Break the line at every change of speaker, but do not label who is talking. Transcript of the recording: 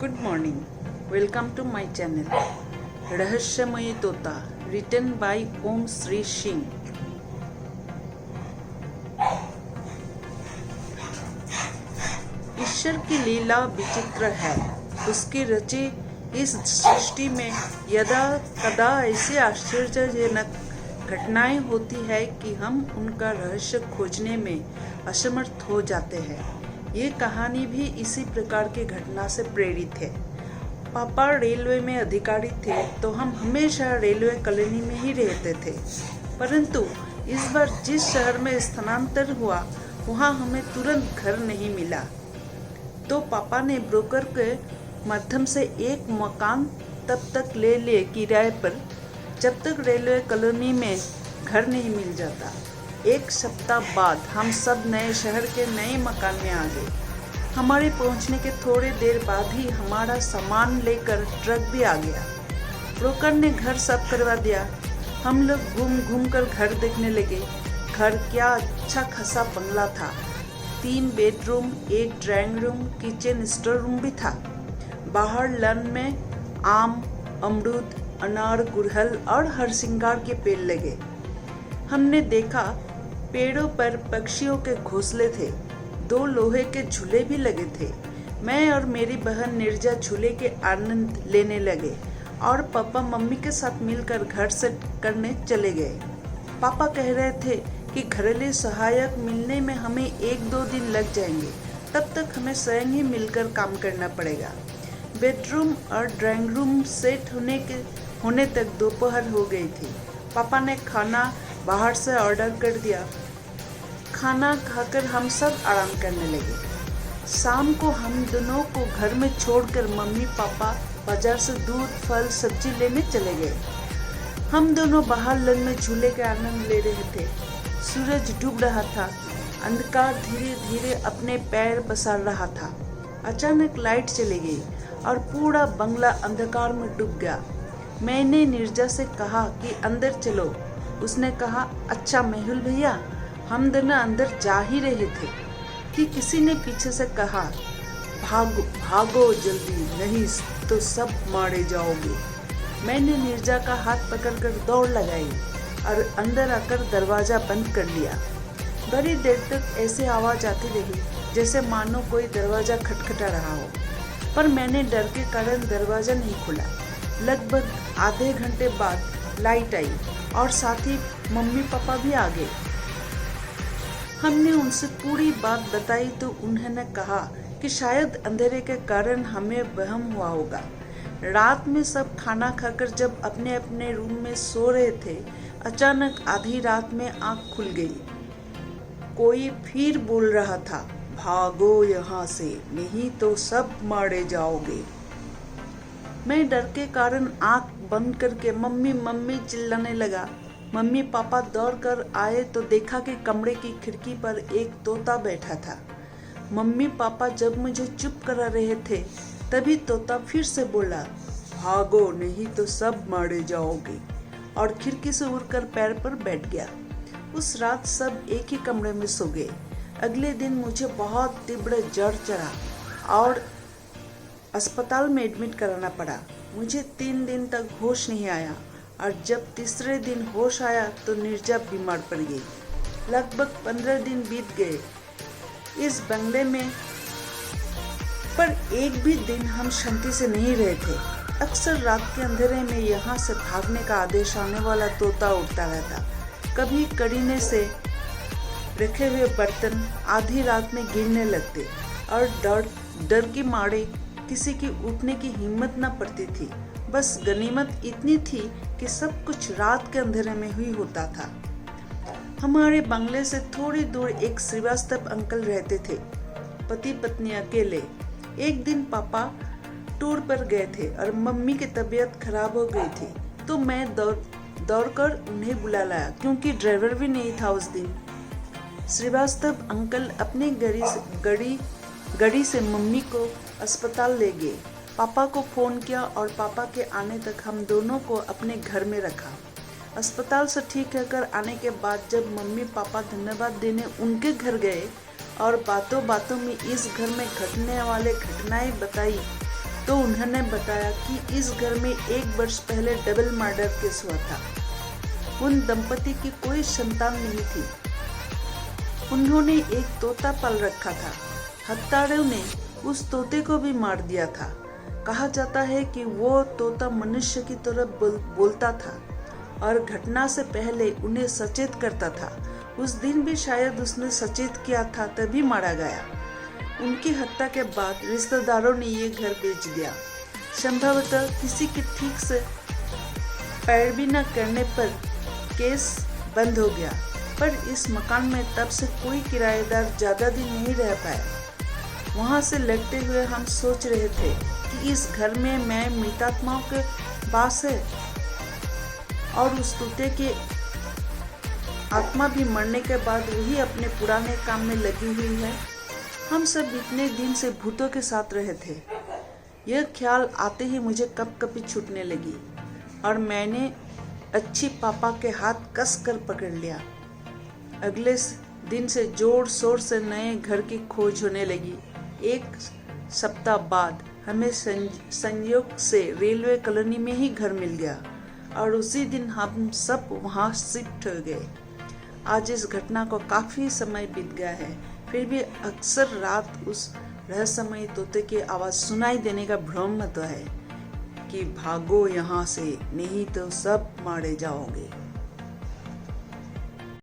Good morning. Welcome to my channel. रहस्यमयी तोता written by ओम श्री सिंह. ईश्वर की लीला विचित्र है. उसकी रची इस सृष्टि में यदा कदा ऐसी आश्चर्यजनक घटनाएं होती है कि हम उनका रहस्य खोजने में असमर्थ हो जाते हैं. ये कहानी भी इसी प्रकार की घटना से प्रेरित है. पापा रेलवे में अधिकारी थे तो हम हमेशा रेलवे कॉलोनी में ही रहते थे, परंतु इस बार जिस शहर में स्थानांतरण हुआ वहाँ हमें तुरंत घर नहीं मिला. तो पापा ने ब्रोकर के माध्यम से एक मकान तब तक ले लिए किराए पर जब तक रेलवे कॉलोनी में घर नहीं मिल जाता. एक सप्ताह बाद हम सब नए शहर के नए मकान में आ गए. हमारे पहुंचने के थोड़ी देर बाद ही हमारा सामान लेकर ट्रक भी आ गया. ब्रोकर ने घर साफ करवा दिया. हम लोग घूम घूम कर घर देखने लगे. घर क्या अच्छा खासा बंगला था. 3 bedroom, 1 drawing room, kitchen, store room भी था. बाहर लन में आम, अमरूद, अनार, गुड़हल और हरसिंगार के पेड़ लगे. हमने देखा पेड़ों पर पक्षियों के घोंसले थे. 2 लोहे के झूले भी लगे थे. मैं और मेरी बहन निर्जा झूले के आनंद लेने लगे और पापा मम्मी के साथ मिलकर घर सेट करने चले गए. पापा कह रहे थे कि घरेलू सहायक मिलने में हमें 1-2 दिन लग जाएंगे. तब तक हमें स्वयं ही मिलकर काम करना पड़ेगा. बेडरूम और ड्राइंग रूम सेट होने तक दोपहर हो गई थी. पापा ने खाना बाहर से ऑर्डर कर दिया. खाना खाकर हम सब आराम करने लगे. शाम को हम दोनों को घर में छोड़कर मम्मी पापा बाजार से दूध, फल, सब्जी लेने चले गए. हम दोनों बाहर लन में झूले के आनंद ले रहे थे. सूरज डूब रहा था. अंधकार धीरे धीरे अपने पैर पसार रहा था. अचानक लाइट चली गई और पूरा बंगला अंधकार में डूब गया. मैंने निर्जा से कहा कि अंदर चलो. उसने कहा, अच्छा मेहुल भैया. हम दोनों अंदर जा ही रहे थे कि किसी ने पीछे से कहा, भागो भागो जल्दी, नहीं तो सब मारे जाओगे. मैंने निर्जा का हाथ पकड़कर दौड़ लगाई और अंदर आकर दरवाज़ा बंद कर लिया. बड़ी देर तक ऐसे आवाज़ आती रही जैसे मानो कोई दरवाज़ा खटखटा रहा हो, पर मैंने डर के कारण दरवाज़ा नहीं खोला. लगभग आधे घंटे बाद लाइट आई और साथ ही मम्मी पापा भी आ गए. हमने उनसे पूरी बात बताई तो उन्होंने कहा कि शायद अंधेरे के कारण हमें वहम हुआ होगा. रात में सब खाना खाकर जब अपने अपने रूम में सो रहे थे, अचानक आधी रात में आँख खुल गई. कोई फिर बोल रहा था, भागो यहाँ से, नहीं तो सब मारे जाओगे. मैं डर के कारण आँख बंद करके मम्मी मम्मी चिल्लाने लगा. मम्मी पापा दौड़ कर आए तो देखा कि कमरे की खिड़की पर एक तोता बैठा था. मम्मी पापा जब मुझे चुप करा रहे थे तभी तोता फिर से बोला, भागो नहीं तो सब मारे जाओगे, और खिड़की से उड़कर पैर पर बैठ गया. उस रात सब एक ही कमरे में सो गए. अगले दिन मुझे बहुत तीव्र जर चढ़ा और अस्पताल में एडमिट कराना पड़ा. मुझे 3 दिन तक होश नहीं आया और जब तीसरे दिन होश आया तो निर्जा बीमार पड़ गई. लगभग 15 दिन बीत गए इस बंगले में, पर एक भी दिन हम शांति से नहीं रहे थे. अक्सर रात के अंधेरे में यहाँ से भागने का आदेश आने वाला तोता उड़ता रहता. कभी करीने से रखे हुए बर्तन आधी रात में गिरने लगते और डर की मारे किसी की उठने की हिम्मत न पड़ती थी. बस गनीमत इतनी थी कि सब कुछ रात के अंधेरे में ही होता था. हमारे बंगले से थोड़ी दूर एक श्रीवास्तव अंकल रहते थे, पति पत्नी अकेले. एक दिन पापा टूर पर गए थे और मम्मी की तबीयत खराब हो गई थी, तो मैं दौड़कर उन्हें बुला लाया क्योंकि ड्राइवर भी नहीं था उस दिन. श्रीवास्तव अंकल अपनी गाड़ी से मम्मी को अस्पताल ले गए. पापा को फ़ोन किया और पापा के आने तक हम दोनों को अपने घर में रखा. अस्पताल से ठीक होकर आने के बाद जब मम्मी पापा धन्यवाद देने उनके घर गए और बातों बातों में इस घर में घटने वाले घटनाएं बताई तो उन्होंने बताया कि इस घर में 1 वर्ष पहले डबल मर्डर केस हुआ था। उन दंपति की कोई संतान नहीं थी। उन्होंने एक तोता पाल रखा था। हत्यारों ने उस तोते को भी मार दिया था। कहा जाता है कि वो तोता मनुष्य की तरह बोलता था और घटना से पहले उन्हें सचेत करता था। उस दिन भी शायद उसने सचेत किया था, तभी मारा गया। उनकी हत्या के बाद रिश्तेदारों ने ये घर बेच दिया। संभवतः किसी के ठीक से पैरवी न करने पर केस बंद हो गया, पर इस मकान में तब से कोई किराएदार ज़्यादा दिन नहीं रह पाया। वहाँ से लौटते हुए हम सोच रहे थे कि इस घर में मैं मृतात्माओं के वास है और उस तोते की आत्मा भी मरने के बाद वही अपने पुराने काम में लगी हुई है। हम सब इतने दिन से भूतों के साथ रहे थे। यह ख्याल आते ही मुझे कपकपी छूटने लगी और मैंने अच्छी पापा के हाथ कस कर पकड़ लिया। अगले दिन से जोर शोर से नए घर की खोज होने लगी। 1 सप्ताह बाद हमें संयोग से रेलवे कॉलोनी में ही घर मिल गया और उसी दिन हम सब वहाँ शिफ्ट हो गए। आज इस घटना को काफ़ी समय बीत गया है, फिर भी अक्सर रात उस रहस्यमयी तोते की आवाज़ सुनाई देने का भ्रम तो है कि भागो यहाँ से, नहीं तो सब मारे जाओगे।